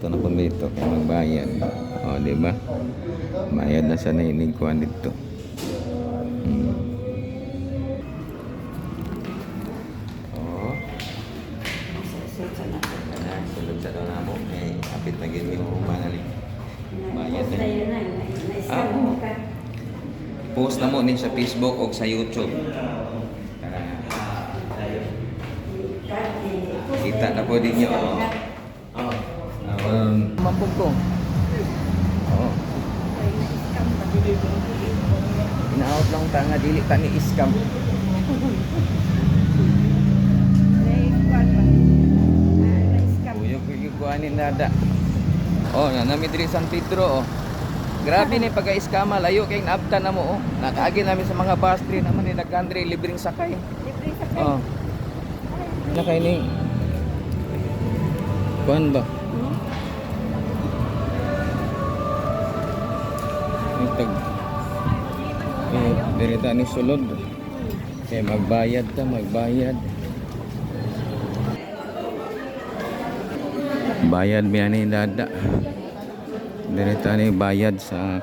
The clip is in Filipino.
Ito na pamito kaya magbayad. O, di ba? Bayad na sa nainig ko dito. O. Sulod sa doon na mo. Eh, kapit na gini yung manali. Bayad na. Post na mo ni sa Facebook o sa YouTube. Kita na po din nyo. Mampog ko. Oo. Ina-out lang tanga dili ka ni iskam. Kuyog kuanin nada. Oh, nanami diri San Pedro oh. Grabe ni pagka-iskama layo kay naabta na mo oh. Nakaagi namin sa mga bus train naman ni nagkandre libreng sakay. Libreng sakay. Oh. Nakay ni kuan ba? Tag dirita ni sulod kaya magbayad ta bayad miyan ni dada dirita ni bayad sa